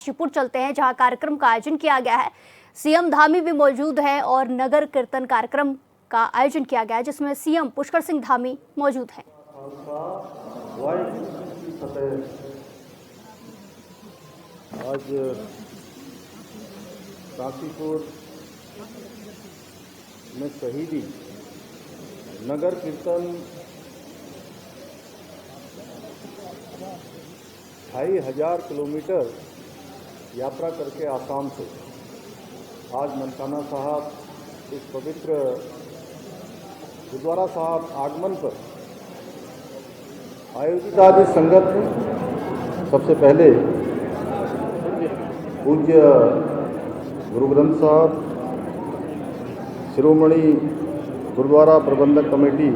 शिवपुर चलते हैं जहां कार्यक्रम का आयोजन किया गया है। सीएम धामी भी मौजूद है और नगर कीर्तन कार्यक्रम का आयोजन किया गया है जिसमें सीएम पुष्कर सिंह धामी मौजूद हैं। आज काशीपुर में शहीदी नगर कीर्तन 2500 किलोमीटर यात्रा करके आसाम से आज ननकाना साहब इस पवित्र गुरुद्वारा साहब आगमन पर आयोजित आज इस संगत में सबसे पहले पूज्य गुरु ग्रंथ साहब शिरोमणि गुरुद्वारा प्रबंधक कमेटी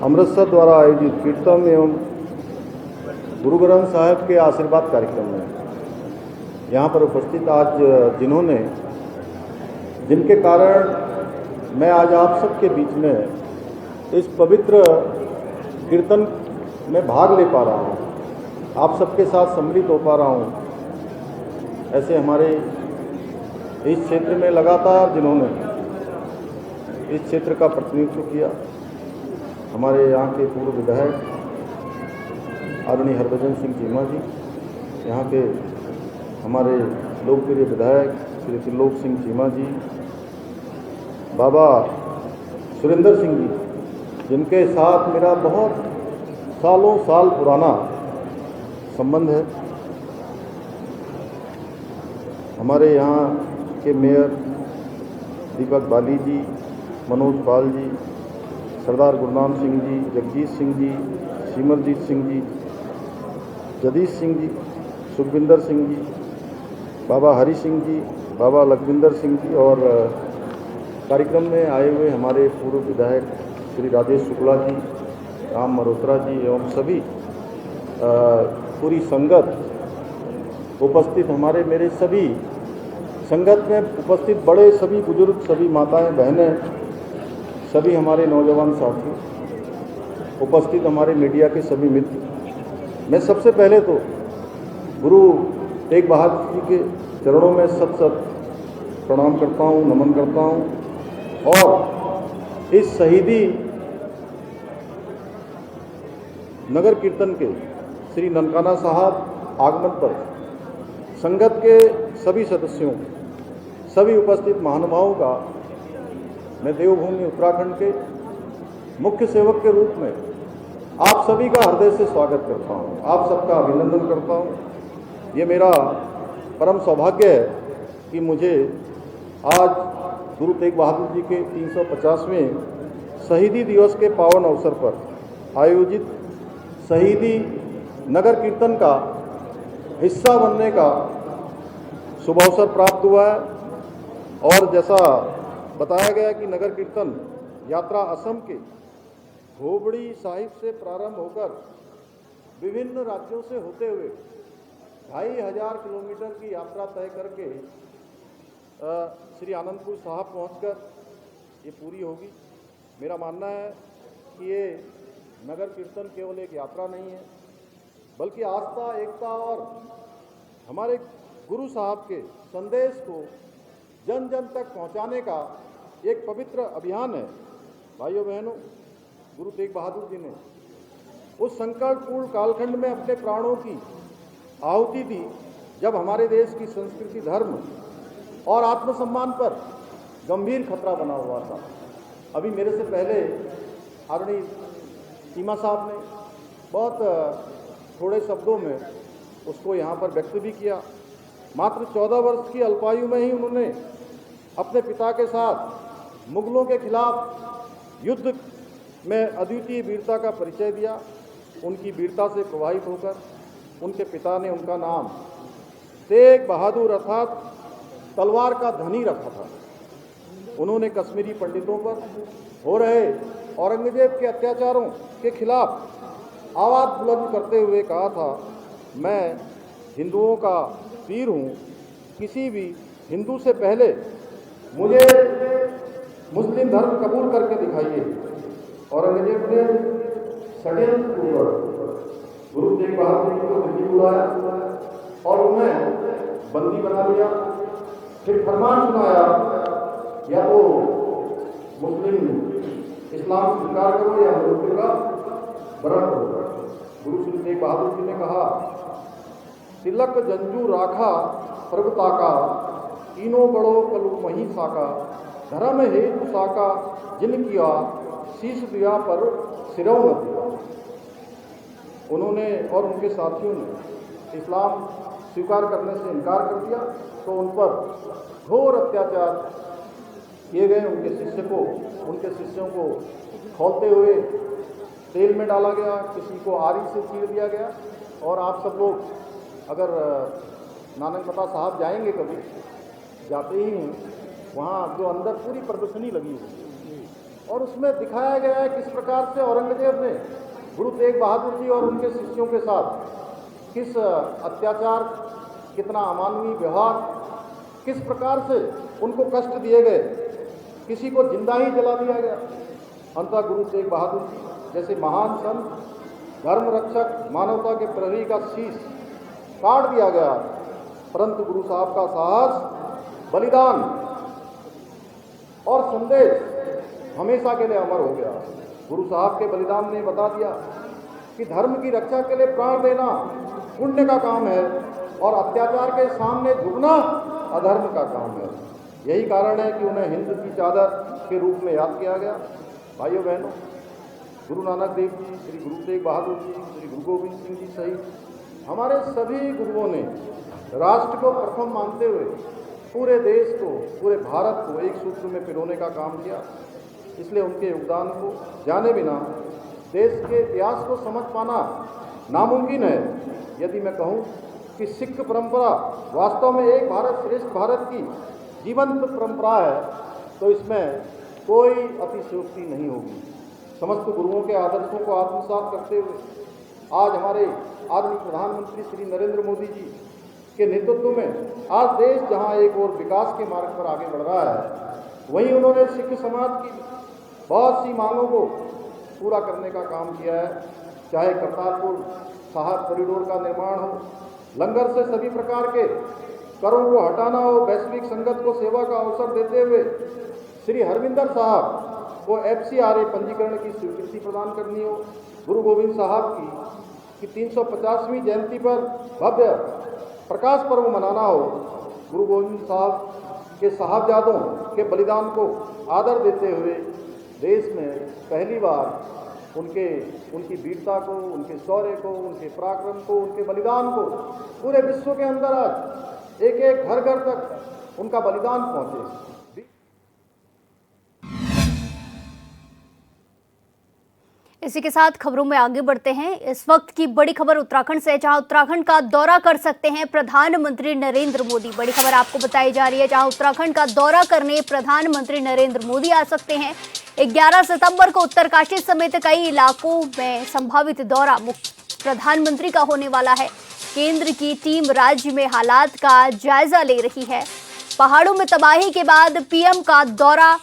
अमृतसर द्वारा आयोजित कीर्तन एवं गुरु ग्रंथ साहब के आशीर्वाद कार्यक्रम में यहाँ पर उपस्थित आज जिनके कारण मैं आज आप सबके बीच में इस पवित्र कीर्तन में भाग ले पा रहा हूँ, आप सबके साथ सम्मिलित हो पा रहा हूँ। ऐसे हमारे इस क्षेत्र में लगातार जिन्होंने इस क्षेत्र का प्रतिनिधित्व किया, हमारे यहाँ के पूर्व विधायक आदरणीय हरभजन सिंह चीमा जी, यहाँ के हमारे लोकप्रिय विधायक श्री त्रिलोक सिंह चीमा जी, बाबा सुरेंद्र सिंह जी, जिनके साथ मेरा बहुत सालों साल पुराना संबंध है, हमारे यहाँ के मेयर दीपक बाली जी, मनोज पाल जी, सरदार गुरनाम सिंह जी, जगजीत सिंह जी, सिमरजीत सिंह जी, जगदीश सिंह जी, सुखविंदर सिंह जी, बाबा हरि सिंह जी, बाबा लखविंदर सिंह जी और कार्यक्रम में आए हुए हमारे पूर्व विधायक श्री राजेश शुक्ला जी, राम मल्होत्रा जी एवं सभी पूरी संगत उपस्थित, हमारे मेरे सभी संगत में उपस्थित बड़े सभी बुजुर्ग, सभी माताएं बहनें, सभी हमारे नौजवान साथी उपस्थित, हमारे मीडिया के सभी मित्र, मैं सबसे पहले तो गुरु तेग बहादुर जी के चरणों में सत प्रणाम करता हूँ, नमन करता हूँ और इस शहीदी नगर कीर्तन के श्री ननकाना साहब आगमन पर संगत के सभी सदस्यों, सभी उपस्थित महानुभावों का मैं देवभूमि उत्तराखंड के मुख्य सेवक के रूप में आप सभी का हृदय से स्वागत करता हूँ, आप सबका अभिनंदन करता हूँ। ये मेरा परम सौभाग्य है कि मुझे आज गुरु तेग बहादुर जी के 350वें शहीदी दिवस के पावन अवसर पर आयोजित शहीदी नगर कीर्तन का हिस्सा बनने का शुभ अवसर प्राप्त हुआ है। और जैसा बताया गया कि नगर कीर्तन यात्रा असम के धोबड़ी साहिब से प्रारंभ होकर विभिन्न राज्यों से होते हुए 2500 किलोमीटर की यात्रा तय करके श्री आनंदपुर साहब पहुंचकर ये पूरी होगी। मेरा मानना है कि ये नगर कीर्तन केवल एक यात्रा नहीं है, बल्कि आस्था, एकता और हमारे गुरु साहब के संदेश को जन जन तक पहुंचाने का एक पवित्र अभियान है। भाइयों बहनों, गुरु तेग बहादुर जी ने उस संकटपूर्ण कालखंड में अपने प्राणों की आहुति दी जब हमारे देश की संस्कृति, धर्म और आत्मसम्मान पर गंभीर खतरा बना हुआ था। अभी मेरे से पहले आदरणीय चीमा साहब ने बहुत थोड़े शब्दों में उसको यहाँ पर व्यक्त भी किया। मात्र 14 वर्ष की अल्पायु में ही उन्होंने अपने पिता के साथ मुगलों के खिलाफ युद्ध में अद्वितीय वीरता का परिचय दिया। उनकी वीरता से प्रभावित होकर उनके पिता ने उनका नाम तेग बहादुर अर्थात तलवार का धनी रखा था। उन्होंने कश्मीरी पंडितों पर हो रहे औरंगजेब के अत्याचारों के खिलाफ आवाज़ बुलंद करते हुए कहा था, मैं हिंदुओं का वीर हूँ, किसी भी हिंदू से पहले मुझे मुस्लिम धर्म कबूल करके दिखाइए। औरंगजेब ने षड्यंत्र पूर्वक गुरु तेग बहादुर जी को दिल्ली बुलाया और उन्हें बंदी बना लिया, फिर फरमान सुनाया या तो मुस्लिम इस्लाम स्वीकार करो या मृत्यु का वरण करो। गुरु श्री तेग बहादुर जी ने कहा, तिलक जंजू राखा प्रभुता का, तीनों बड़ो कलु मही साका, धर्म हेतु साका जिन किया, शीश दिया पर सिरौ न दिया। उन्होंने और उनके साथियों ने इस्लाम स्वीकार करने से इनकार कर दिया तो उन पर घोर अत्याचार किए गए। उनके शिष्यों को खौलते हुए तेल में डाला गया, किसी को आरी से चीर दिया गया। और आप सब लोग अगर नानकमता साहब जाएंगे कभी, जाते ही हैं, वहाँ जो अंदर पूरी प्रदर्शनी लगी हुई है और उसमें दिखाया गया है किस प्रकार से औरंगजेब ने गुरु तेग बहादुर जी और उनके शिष्यों के साथ किस अत्याचार, कितना अमानवीय व्यवहार, किस प्रकार से उनको कष्ट दिए गए, किसी को जिंदा ही जला दिया गया। अंततः गुरु तेग बहादुर जी जैसे महान संत, धर्म रक्षक, मानवता के प्रहरी का शीश काट दिया गया, परंतु गुरु साहब का साहस, बलिदान और संदेश हमेशा के लिए अमर हो गया। गुरु साहब के बलिदान ने बता दिया कि धर्म की रक्षा के लिए प्राण देना पुण्य का काम है और अत्याचार के सामने झुकना अधर्म का काम है। यही कारण है कि उन्हें हिंद की चादर के रूप में याद किया गया। भाइयों बहनों, गुरु नानक देव जी, श्री गुरु तेग बहादुर जी, श्री गुरु गोविंद सिंह जी सहित हमारे सभी गुरुओं ने राष्ट्र को प्रथम मानते हुए पूरे देश को, पूरे भारत को एक सूत्र में पिरोने का काम किया। इसलिए उनके योगदान को जाने बिना देश के इतिहास को समझ पाना नामुमकिन है। यदि मैं कहूँ कि सिख परंपरा वास्तव में एक भारत श्रेष्ठ भारत की जीवंत परंपरा है तो इसमें कोई अतिशयोक्ति नहीं होगी। समस्त गुरुओं के आदर्शों को आत्मसात करते हुए आज हमारे आदरणीय प्रधानमंत्री श्री नरेंद्र मोदी जी के नेतृत्व में आज देश जहां एक और विकास के मार्ग पर आगे बढ़ रहा है, वहीं उन्होंने सिख समाज की बहुत सी मांगों को पूरा करने का काम किया है। चाहे करतारपुर साहिब कॉरिडोर का निर्माण हो, लंगर से सभी प्रकार के करों को हटाना हो, वैश्विक संगत को सेवा का अवसर देते हुए श्री हरमिंदर साहब को FCRA पंजीकरण की स्वीकृति प्रदान करनी हो, गुरु गोविंद साहब की 350वीं जयंती पर भव्य प्रकाश पर्व मनाना हो, गुरु गोविंद साहब के साहबजादों के बलिदान को आदर देते हुए देश में पहली बार उनकी वीरता को, उनके शौर्य को, उनके पराक्रम को, उनके बलिदान को पूरे विश्व के अंदर आज एक एक घर घर तक उनका बलिदान पहुंचे। इसी के साथ खबरों में आगे बढ़ते हैं। इस वक्त की बड़ी खबर उत्तराखंड से, जहां उत्तराखंड का दौरा कर सकते हैं प्रधानमंत्री नरेंद्र मोदी। बड़ी खबर आपको बताई जा रही है, जहां उत्तराखंड का दौरा करने प्रधानमंत्री नरेंद्र मोदी आ सकते हैं। 11 सितंबर को उत्तरकाशी समेत कई इलाकों में संभावित दौरा प्रधानमंत्री का होने वाला है। केंद्र की टीम राज्य में हालात का जायजा ले रही है। पहाड़ों में तबाही के बाद PM का दौरा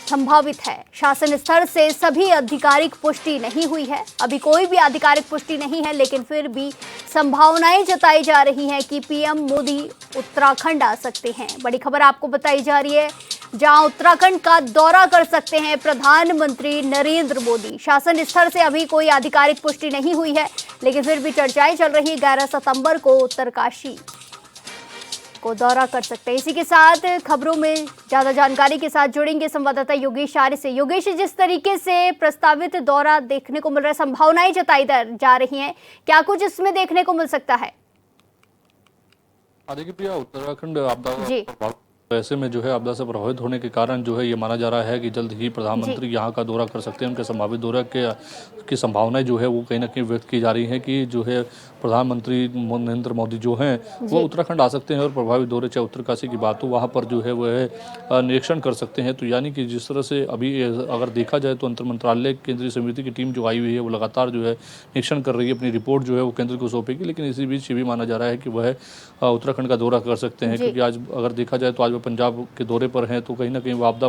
संभावित है। शासन स्तर से सभी आधिकारिक पुष्टि नहीं हुई है, अभी कोई भी आधिकारिक पुष्टि नहीं है, लेकिन फिर भी संभावनाएं जताई जा रही हैं कि PM मोदी उत्तराखंड आ सकते हैं। बड़ी खबर आपको बताई जा रही है, जहां उत्तराखंड का दौरा कर सकते हैं प्रधानमंत्री नरेंद्र मोदी। शासन स्तर से अभी कोई आधिकारिक पुष्टि नहीं हुई है, लेकिन फिर भी चर्चाएं चल रही है। 11 सितंबर को उत्तरकाशी को दौरा कर सकते हैं। इसी के साथ खबरों में ज्यादा जानकारी के साथ जुड़ेंगे संवाददाता योगेश आर्य से। योगेश, जिस तरीके से प्रस्तावित दौरा देखने को मिल रहा है, संभावनाएं जताई जा रही हैं, क्या कुछ इसमें देखने को मिल सकता है? देखिए प्रिया, उत्तराखंड आपदा ऐसे में जो है आपदा से प्रभावित होने के कारण जो है ये माना जा रहा है कि जल्द ही प्रधानमंत्री यहाँ का दौरा कर सकते हैं। उनके संभावित दौरे की संभावनाएं जो है वो कहीं ना कहीं व्यक्त की जा रही है कि जो है प्रधानमंत्री नरेंद्र मोदी जो हैं वो उत्तराखंड आ सकते हैं और प्रभावित दौरे, चाहे उत्तरकाशी की बात हो, वहाँ पर जो है वह निरीक्षण कर सकते हैं। तो यानी कि जिस तरह से अभी अगर देखा जाए तो अंतर मंत्रालय केंद्रीय समिति की टीम जो आई हुई है वो लगातार जो है निरीक्षण कर रही है, अपनी रिपोर्ट जो है वो केंद्र को सौंपेगी। लेकिन इसी बीच ये भी माना जा रहा है कि वह उत्तराखंड का दौरा कर सकते हैं, क्योंकि आज अगर देखा जाए तो आज वो पंजाब के दौरे पर हैं, तो कहीं ना कहीं वो आपदा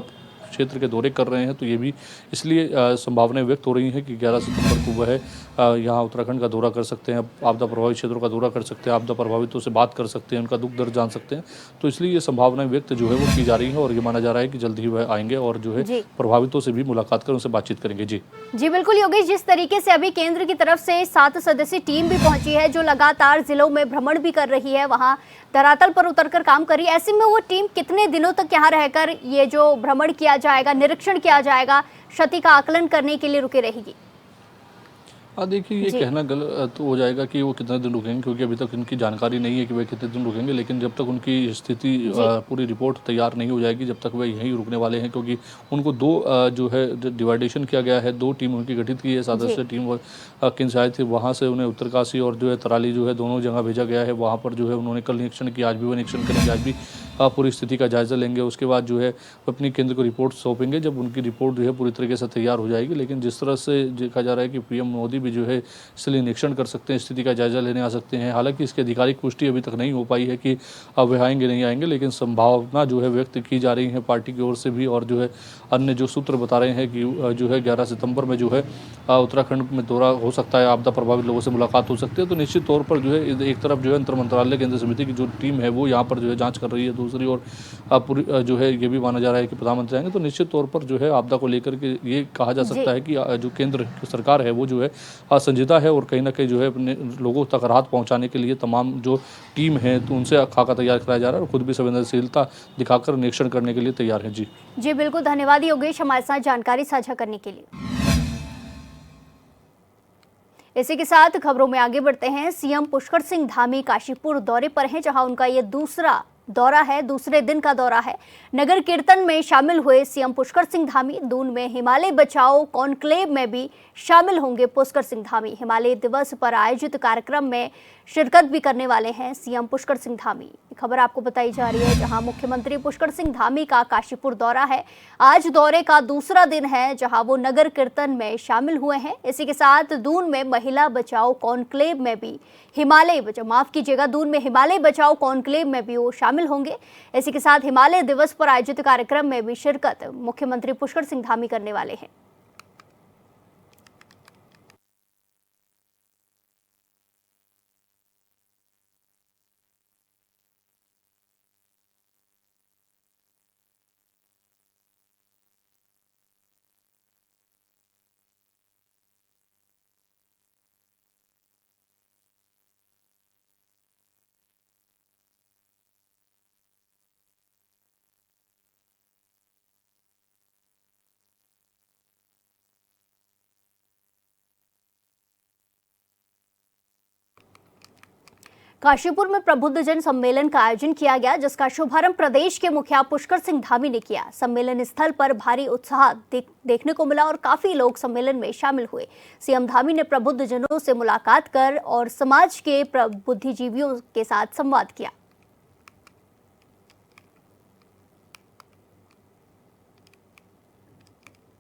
क्षेत्र के दौरे कर रहे हैं, तो ये भी इसलिए संभावनाएं व्यक्त हो रही हैं कि 11 सितंबर को वह यहाँ उत्तराखंड का दौरा कर सकते हैं, आपदा प्रभावित क्षेत्रों का दौरा कर सकते हैं, आपदा प्रभावितों से बात कर सकते हैं, उनका दुख दर्द जान सकते हैं। तो इसलिए ये संभावनाएं व्यक्त जो है वो की जा रही हैं और ये माना जा रहा है कि जल्द ही वह आएंगे और जो है प्रभावितों से भी मुलाकात कर उनसे बातचीत करेंगे। जी बिल्कुल योगेश, जिस तरीके से अभी केंद्र की तरफ से 7 सदस्यीय टीम भी पहुंची है जो लगातार जिलों में भ्रमण भी कर रही है, वहां धरातल पर उतरकर काम कर रही है, ऐसे में वो टीम कितने दिनों तक यहाँ रहकर ये जो भ्रमण किया जाएगा, निरीक्षण किया जाएगा, क्षति का आकलन करने के लिए रुके रहेगी? देखिए, ये कहना गलत हो जाएगा कि वो कितने दिन रुकेंगे, क्योंकि अभी तक इनकी जानकारी नहीं है कि वे कितने दिन रुकेंगे। लेकिन जब तक उनकी स्थिति पूरी रिपोर्ट तैयार नहीं हो जाएगी, जब तक वे यहीं रुकने वाले हैं, क्योंकि उनको दो जो है डिवाइडेशन किया गया है, 2 टीम उनकी गठित की है। सदस्य टीम किन्स आए थे, वहाँ से उन्हें उत्तरकाशी और जो है तराली जो है दोनों जगह भेजा गया है। वहाँ पर जो है उन्होंने कल निरीक्षण किया, आज भी वो निरीक्षण करेंगे, आज भी पूरी स्थिति का जायजा लेंगे। उसके बाद जो है अपनी केंद्र को रिपोर्ट सौंपेंगे, जब उनकी रिपोर्ट जो है पूरी तरीके से तैयार हो जाएगी। लेकिन जिस तरह से देखा जा रहा है कि पीएम मोदी भी जो है इसलिए निरीक्षण कर सकते हैं, स्थिति का जायजा लेने आ सकते हैं। हालांकि इसकी आधिकारिक पुष्टि अभी तक नहीं हो पाई है कि अब वे आएंगे नहीं आएंगे, लेकिन संभावना जो है व्यक्त की जा रही है पार्टी की ओर से भी, और जो है अन्य जो सूत्र बता रहे हैं कि जो है 11 सितंबर में जो है उत्तराखंड में दौरा हो सकता है, आपदा प्रभावित लोगों से मुलाकात हो सकती है। तो निश्चित तौर पर जो है एक तरफ जो है अंतर मंत्रालय केंद्र समिति की जो टीम है वो यहाँ पर जो है जाँच कर रही है, दूसरी ओर पूरी जो है ये भी माना जा रहा है कि प्रधानमंत्री आएंगे। तो निश्चित तौर पर जो है आपदा को लेकर के ये कहा जा सकता है कि जो केंद्र सरकार है वो जो है संजीदा है और कहीं ना कहीं जो है अपने लोगों तक राहत पहुंचाने के लिए तमाम जो टीम है तो उनसे खाका तैयार कराया जा रहा है और खुद भी संवेदनशीलता दिखाकर निरीक्षण करने के लिए तैयार है। जी बिल्कुल, धन्यवाद योगेश हमारे साथ जानकारी साझा करने के लिए। इसी के साथ खबरों में आगे बढ़ते हैं। सीएम पुष्कर सिंह धामी काशीपुर दौरे पर हैं, जहां उनका ये दूसरा दौरा है, दूसरे दिन का दौरा है। नगर कीर्तन में शामिल हुए सीएम पुष्कर सिंह धामी दून में हिमालय बचाओ कॉन्क्लेव में भी शामिल होंगे। पुष्कर सिंह धामी हिमालय दिवस पर आयोजित कार्यक्रम में शिरकत भी करने वाले हैं सीएम पुष्कर सिंह धामी। खबर आपको बताई जा रही है, जहां मुख्यमंत्री पुष्कर सिंह धामी का काशीपुर दौरा है। आज दौरे का दूसरा दिन है, जहां वो नगर कीर्तन में शामिल हुए हैं। इसी के साथ दून में महिला बचाओ कॉन्क्लेव में भी दून में हिमालय बचाओ कॉन्क्लेव में भी वो शामिल होंगे। इसी के साथ हिमालय दिवस पर आयोजित कार्यक्रम में भी शिरकत मुख्यमंत्री पुष्कर सिंह धामी करने वाले हैं। काशीपुर में प्रबुद्ध जन सम्मेलन का आयोजन किया गया, जिसका शुभारंभ प्रदेश के मुखिया पुष्कर सिंह धामी ने किया। सम्मेलन स्थल पर भारी उत्साह देखने को मिला और काफी लोग सम्मेलन में शामिल हुए। सीएम धामी ने प्रबुद्ध जनों से मुलाकात कर और समाज के बुद्धिजीवियों के साथ संवाद किया।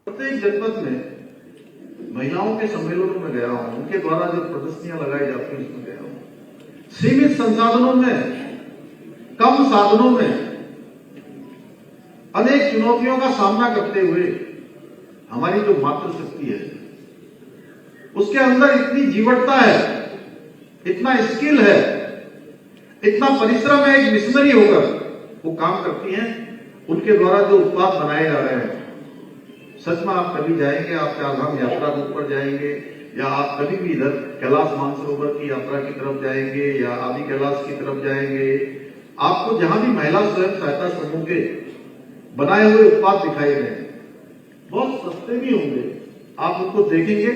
प्रत्येक जनपद में महिलाओं के सम्मेलनों में गया हूं, उनके द्वारा जो प्रदर्शनियां लगाई जाती हैं उसमें गया हूं। सीमित संसाधनों में, कम साधनों में अनेक चुनौतियों का सामना करते हुए हमारी जो मातृशक्ति है उसके अंदर इतनी जीवटता है, इतना स्किल है, इतना परिश्रम है, एक मिशनरी होकर वो काम करती हैं। उनके द्वारा जो उत्पाद बनाए जा रहे हैं, सच में आप कभी जाएंगे, आप चारधाम यात्रा रूट पर जाएंगे या आप कभी भी इधर कैलाश मानसरोवर की यात्रा की तरफ जाएंगे या आदि कैलाश की तरफ जाएंगे, आपको जहां भी महिला स्वयं सहायता समूह के बनाए हुए उत्पाद दिखाए गए, बहुत सस्ते भी होंगे। आप उनको देखेंगे,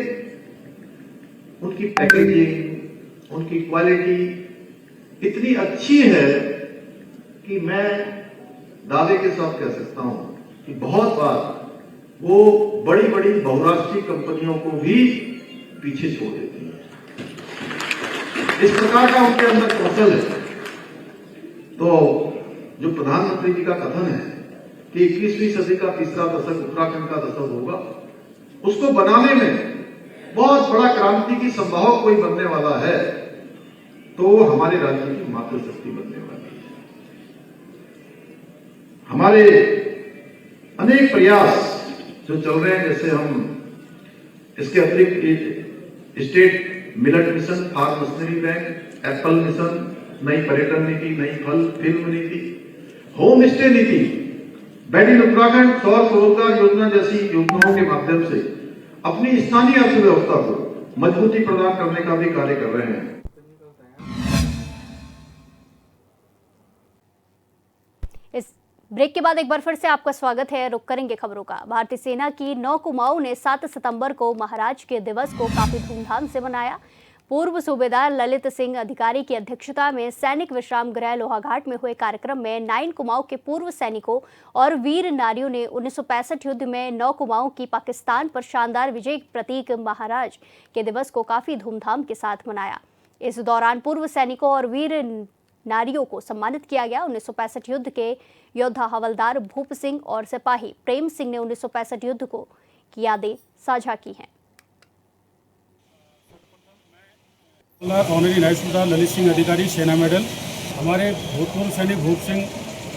उनकी पैकेजिंग, उनकी क्वालिटी इतनी अच्छी है कि मैं दावे के साथ कह सकता हूं कि बहुत बार वो बड़ी बड़ी बहुराष्ट्रीय कंपनियों को भी पीछे छोड़ देती है। इस प्रकार का उनके अंदर कौशल है। तो जो प्रधानमंत्री जी का कथन है कि 21वीं सदी का तीसरा दशक उत्तराखंड का दशक होगा, उसको बनाने में बहुत बड़ा क्रांति की संभावना कोई बनने वाला है, तो हमारे राज्य की मातृशक्ति बनने वाली है। हमारे अनेक प्रयास जो चल रहे हैं, जैसे हम इसके अतिरिक्त state millet mission, farm machinery bank, apple mission, नई पर्यटन नीति, नई फल फिल्म नीति, होम स्टे नीति, मेड इन उत्तराखंड, सौर स्वरोजगार योजना जैसी योजनाओं के माध्यम से अपनी स्थानीय अर्थव्यवस्था को मजबूती प्रदान करने का भी कार्य कर रहे हैं। इस ब्रेक के बाद एक बार फिर से आपका स्वागत है। रुक करेंगे खबरों का। भारतीय सेना की 9 कुमाऊं ने 7 सितंबर को महाराज के दिवस को काफी धूमधाम से मनाया। पूर्व सूबेदार ललित सिंह अधिकारी की अध्यक्षता में सैनिक विश्राम गृह लोहाघाट में हुए कार्यक्रम में 9 कुमाऊं के पूर्व सैनिकों और वीर नारियों ने 1965 युद्ध में 9 कुमाऊं की पाकिस्तान पर शानदार विजय प्रतीक महाराज के दिवस को काफी धूमधाम के साथ मनाया। इस दौरान पूर्व सैनिकों और वीर नारियों को सम्मानित किया गया। 1965 युद्ध के योद्धा हवलदार भूप सिंह और सिपाही प्रेम सिंह ने 1965 युद्ध को की यादें साझा की हैं। ऑनरी नायब सूबेदार ललित सिंह अधिकारी, सेना मेडल। हमारे भूतपूर्व सैनिक भूप सिंह,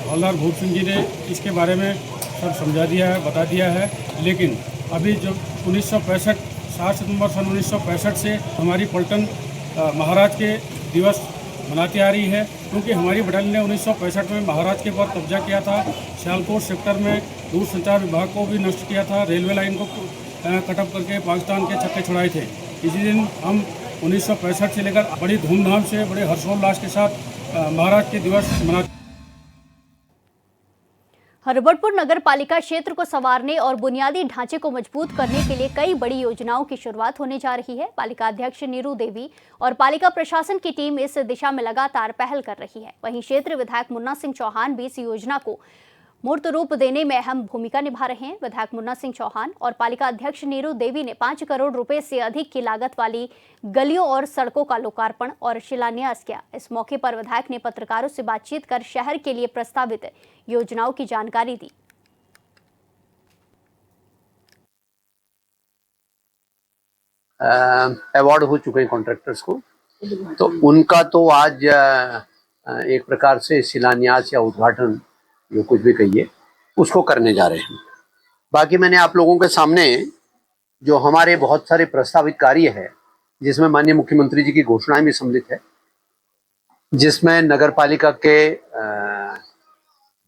हवलदार भूप सिंह जी ने इसके बारे में सब समझा दिया है, बता दिया है। लेकिन अभी जो 1965 7 सितंबर सन 1965 से हमारी पलटन महाराज के दिवस मनाती आ रही है, क्योंकि हमारी बटालियन ने 1965 में महाराज के ऊपर कब्जा किया था। सियालकोट सेक्टर में दूरसंचार विभाग को भी नष्ट किया था, रेलवे लाइन को कटअप करके पाकिस्तान के छक्के छुड़ाए थे। इसी दिन हम 1965 से लेकर बड़ी धूमधाम से, बड़े हर्षोल्लास के साथ महाराज के दिवस मनाते। हरिबरपुर नगर पालिका क्षेत्र को संवारने और बुनियादी ढांचे को मजबूत करने के लिए कई बड़ी योजनाओं की शुरुआत होने जा रही है। पालिका अध्यक्ष नीरू देवी और पालिका प्रशासन की टीम इस दिशा में लगातार पहल कर रही है। वहीं क्षेत्र विधायक मुन्ना सिंह चौहान भी इस योजना को मूर्त रूप देने में अहम भूमिका निभा रहे हैं। विधायक मुन्ना सिंह चौहान और पालिका अध्यक्ष नीरू देवी ने 5 करोड़ रुपए से अधिक की लागत वाली गलियों और सड़कों का लोकार्पण और शिलान्यास किया। इस मौके पर विधायक ने पत्रकारों से बातचीत कर शहर के लिए प्रस्तावित योजनाओं की जानकारी दी। अवार्ड हो चुके हैं कॉन्ट्रैक्टर्स को, तो उनका तो आज एक प्रकार से शिलान्यास या उद्घाटन, जो कुछ भी कहिए, उसको करने जा रहे हैं। बाकी मैंने आप लोगों के सामने जो हमारे बहुत सारे प्रस्तावित कार्य है, जिसमें माननीय मुख्यमंत्री जी की घोषणाएं भी सम्मिलित है, जिसमें नगर पालिका के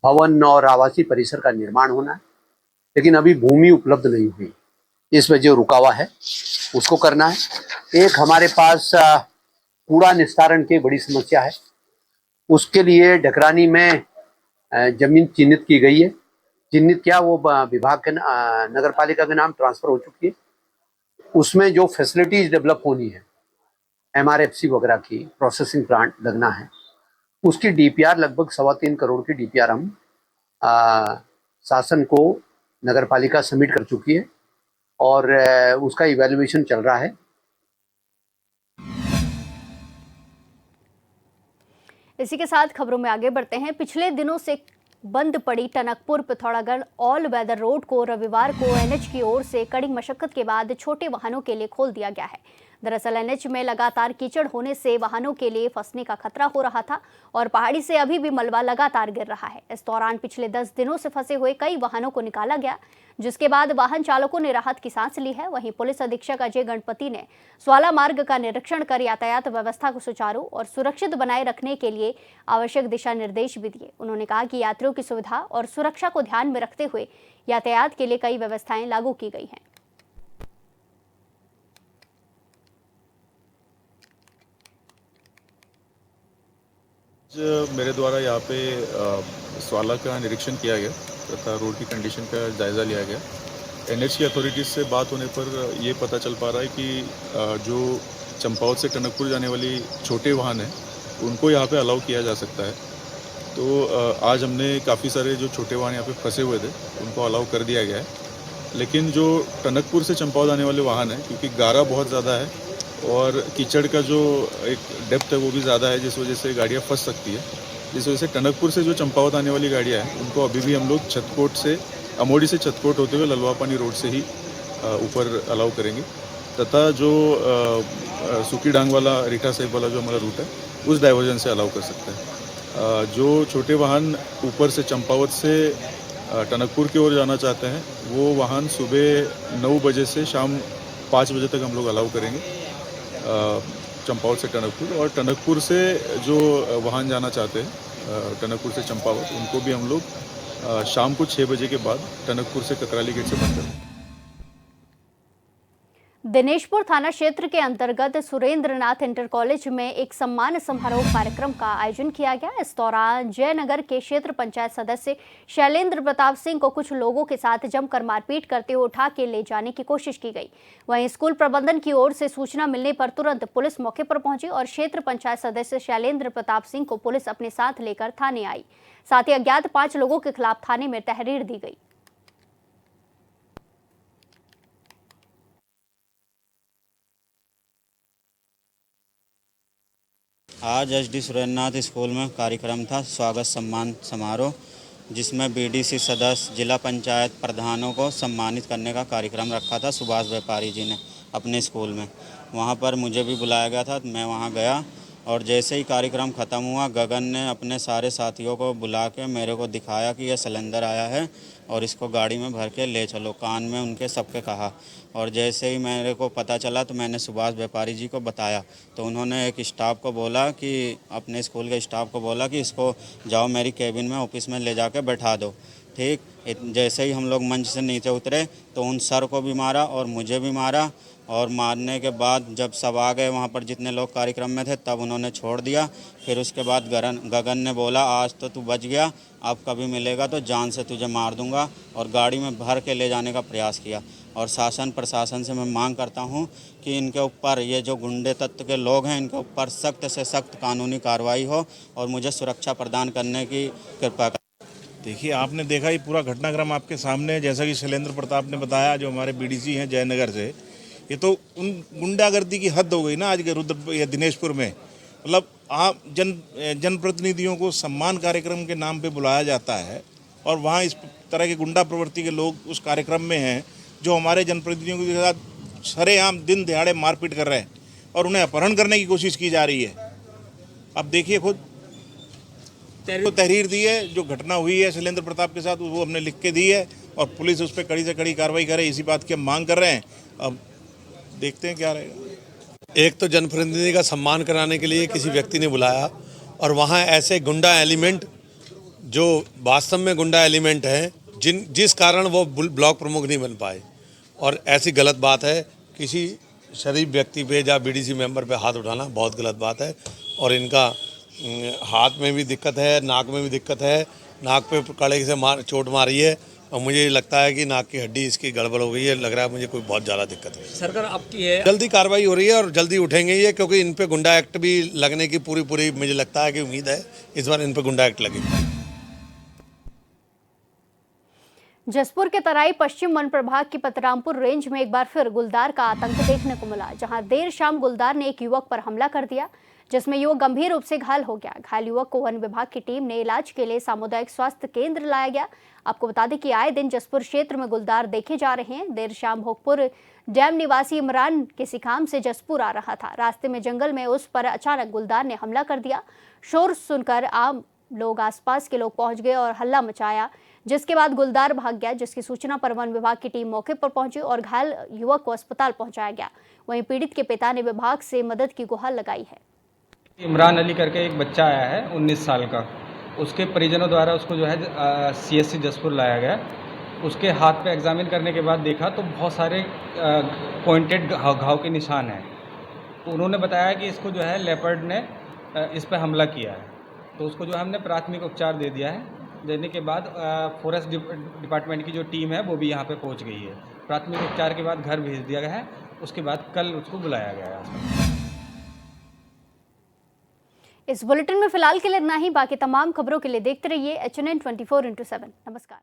भवन और आवासीय परिसर का निर्माण होना है, लेकिन अभी भूमि उपलब्ध नहीं हुई, इस वजह रुका हुआ है, उसको करना है। एक हमारे पास कूड़ा निस्तारण की बड़ी समस्या है, उसके लिए ढकरानी में जमीन चिन्हित की गई है। चिन्हित क्या, वो विभाग के नगर पालिका के नाम ट्रांसफर हो चुकी है। उसमें जो फैसिलिटीज डेवलप होनी है, MRFC वगैरह की, प्रोसेसिंग प्लांट लगना है, उसकी DPR लगभग 3.25 करोड़ की DPR हम शासन को नगर पालिका सबमिट कर चुकी है और उसका इवैल्यूएशन चल रहा है। इसी के साथ खबरों में आगे बढ़ते हैं। पिछले दिनों से बंद पड़ी Tanakpur Pithoragarh all weather road को रविवार को NH की ओर से कड़ी मशक्कत के बाद छोटे वाहनों के लिए खोल दिया गया है। दरअसल NH में लगातार कीचड़ होने से वाहनों के लिए फंसने का खतरा हो रहा था और पहाड़ी से अभी भी मलबा लगातार गिर रहा है। इस दौरान पिछले 10 दिनों से फंसे हुए कई वाहनों को निकाला गया, जिसके बाद वाहन चालकों ने राहत की सांस ली है। वहीं पुलिस अधीक्षक अजय गणपति ने स्वाला मार्ग का निरीक्षण कर यातायात व्यवस्था को सुचारू और सुरक्षित बनाए रखने के लिए आवश्यक दिशा निर्देश भी दिए। उन्होंने कहा कि यात्रियों की सुविधा और सुरक्षा को ध्यान में रखते हुए यातायात के लिए कई व्यवस्थाएं लागू की गई हैं। मेरे द्वारा यहाँ पे स्वाला का निरीक्षण किया गया तथा रोड की कंडीशन का जायज़ा लिया गया। NH की अथॉरिटीज़ से बात होने पर ये पता चल पा रहा है कि जो चंपावत से टनकपुर जाने वाली छोटे वाहन हैं उनको यहाँ पे अलाउ किया जा सकता है। तो आज हमने काफ़ी सारे जो छोटे वाहन यहाँ पे फंसे हुए थे उनको अलाउ कर दिया गया है। लेकिन जो टनकपुर से चंपावत आने वाले वाहन हैं, क्योंकि गारा बहुत ज़्यादा है और कीचड़ का जो एक डेप्थ है वो भी ज़्यादा है, जिस वजह से गाड़ियाँ फंस सकती है। जिस वजह से टनकपुर से जो चंपावत आने वाली गाड़ियाँ हैं उनको अभी भी हम लोग छतकोट से, अमोड़ी से छतकोट होते हुए ललवा पानी रोड से ही ऊपर अलाउ करेंगे। तथा जो सूखी डांग वाला, रीठा साहिब वाला जो हमारा रूट है उस डाइवर्जन से अलाउ कर सकते हैं। जो छोटे वाहन ऊपर से चंपावत से टनकपुर की ओर जाना चाहते हैं वो वाहन सुबह 9 बजे से शाम 5 बजे तक हम लोग अलाउ करेंगे चंपावत से टनकपुर, और टनकपुर से जो वाहन जाना चाहते हैं टनकपुर से चंपावत, उनको भी हम लोग शाम को 6 बजे के बाद टनकपुर से ककराली गेट से बंद करेंगे। दिनेशपुर थाना क्षेत्र के अंतर्गत सुरेंद्रनाथ इंटर कॉलेज में एक सम्मान समारोह कार्यक्रम का आयोजन किया गया। इस दौरान जयनगर के क्षेत्र पंचायत सदस्य शैलेंद्र प्रताप सिंह को कुछ लोगों के साथ जमकर मारपीट करते हुए उठा के ले जाने की कोशिश की गई। वहीं स्कूल प्रबंधन की ओर से सूचना मिलने पर तुरंत पुलिस मौके पर पहुंची और क्षेत्र पंचायत सदस्य शैलेंद्र प्रताप सिंह को पुलिस अपने साथ लेकर थाने आई। साथ ही अज्ञात 5 लोगों के खिलाफ थाने में तहरीर दी गई। आज एचडी सुरेंद्रनाथ स्कूल में कार्यक्रम था स्वागत सम्मान समारोह, जिसमें बीडीसी सदस्य जिला पंचायत प्रधानों को सम्मानित करने का कार्यक्रम रखा था सुभाष व्यापारी जी ने अपने स्कूल में। वहां पर मुझे भी बुलाया गया था, मैं वहां गया और जैसे ही कार्यक्रम ख़त्म हुआ गगन ने अपने सारे साथियों को बुला के मेरे को दिखाया कि यह सिलेंडर आया है और इसको गाड़ी में भर के ले चलो, कान में उनके सबके कहा। और जैसे ही मेरे को पता चला तो मैंने सुभाष व्यापारी जी को बताया, तो उन्होंने एक स्टाफ को बोला कि अपने स्कूल के स्टाफ को बोला कि इसको जाओ मेरी केबिन में ऑफिस में ले जाके बैठा दो। ठीक जैसे ही हम लोग मंच से नीचे उतरे तो उन सर को भी मारा और मुझे भी मारा, और मारने के बाद जब सब आ गए वहाँ पर जितने लोग कार्यक्रम में थे तब उन्होंने छोड़ दिया। फिर उसके बाद गगन ने बोला आज तो तू बच गया, अब कभी मिलेगा तो जान से तुझे मार दूंगा, और गाड़ी में भर के ले जाने का प्रयास किया। और शासन प्रशासन से मैं मांग करता हूं कि इनके ऊपर ये जो गुंडे तत्व के लोग हैं इनके ऊपर सख्त से सख्त कानूनी कार्रवाई हो और मुझे सुरक्षा प्रदान करने की कृपा करें। देखिए, आपने देखा ये पूरा घटनाक्रम आपके सामने है। जैसा कि शैलेंद्र प्रताप ने बताया, जो हमारे बीडीसी हैं जयनगर से, ये तो उन गुंडागर्दी की हद हो गई ना आज के रुद्र या दिनेशपुर में। मतलब आप जनप्रतिनिधियों को सम्मान कार्यक्रम के नाम पे बुलाया जाता है और वहाँ इस तरह के गुंडा प्रवृत्ति के लोग उस कार्यक्रम में हैं जो हमारे जनप्रतिनिधियों के साथ सरेआम दिन दिहाड़े मारपीट कर रहे हैं और उन्हें अपहरण करने की कोशिश की जा रही है। अब देखिए, खुद तहरीर दी है, जो घटना हुई है शैलेंद्र प्रताप के साथ वो हमने लिख के दी है और पुलिस उस पर कड़ी से कड़ी कार्रवाई करे, इसी बात की हम मांग कर रहे हैं। अब देखते हैं क्या रहेगा। एक तो जनप्रतिनिधि का सम्मान कराने के लिए किसी व्यक्ति ने बुलाया और वहाँ ऐसे गुंडा एलिमेंट जो वास्तव में गुंडा एलिमेंट हैं जिस कारण वो ब्लॉक प्रमुख नहीं बन पाए, और ऐसी गलत बात है। किसी शरीफ व्यक्ति पे या बीडीसी मेंबर पे हाथ उठाना बहुत गलत बात है। और इनका हाथ में भी दिक्कत है, नाक में भी दिक्कत है, नाक पे कड़े से चोट मारी है और मुझे लगता है कि नाक की हड्डी इसकी गड़बड़ हो गई है। लग रहा है मुझे कोई बहुत ज़्यादा दिक्कत है। सरकार आपकी है, जल्दी कार्रवाई हो रही है और जल्दी उठेंगे ये, क्योंकि इन पे गुंडा एक्ट भी लगने की पूरी मुझे लगता है कि उम्मीद है इस बार इन पे गुंडा एक्ट लगेगा। जसपुर के तराई पश्चिम वन प्रभाग की पतरामपुर रेंज में एक बार फिर गुलदार का आतंक देखने को मिला, जहां देर शाम गुलदार ने एक युवक पर हमला कर दिया, जिसमें युवक गंभीर रूप से घायल हो गया। घायल युवक को वन विभाग की टीम ने इलाज के लिए सामुदायिक स्वास्थ्य केंद्र लाया गया। आपको बता दें कि आए दिन जसपुर क्षेत्र में गुलदार देखे जा रहे हैं। देर शाम भोगपुर डैम निवासी इमरान किसी काम से जसपुर आ रहा था। रास्ते में जंगल में उस पर अचानक गुलदार ने हमला कर दिया। शोर सुनकर आम लोग, आसपास के लोग पहुंच गए और हल्ला मचाया, जिसके बाद गुलदार भाग गया, जिसकी सूचना पर वन विभाग की टीम मौके पर पहुंची और घायल युवक को अस्पताल पहुंचाया गया। वहीं पीड़ित के पिता ने विभाग से मदद की गुहार लगाई है। इमरान अली करके एक बच्चा आया है 19 साल का, उसके परिजनों द्वारा उसको जो है सीएससी जसपुर लाया गया। उसके हाथ पे एग्जामिन करने के बाद देखा तो बहुत सारे पॉइंटेड घाव के निशान हैं। तो उन्होंने बताया कि इसको जो है लेपर्ड ने इस पर हमला किया है। तो उसको जो है हमने प्राथमिक उपचार दे दिया है। देने के बाद फॉरेस्ट डिपार्टमेंट की जो टीम है वो भी यहाँ पे पहुँच गई है। प्राथमिक उपचार के बाद घर भेज दिया गया है। उसके बाद कल उसको बुलाया गया है। इस बुलेटिन में फिलहाल के लिए इतना ही। बाकी तमाम खबरों के लिए देखते रहिए HNN 24/7। नमस्कार।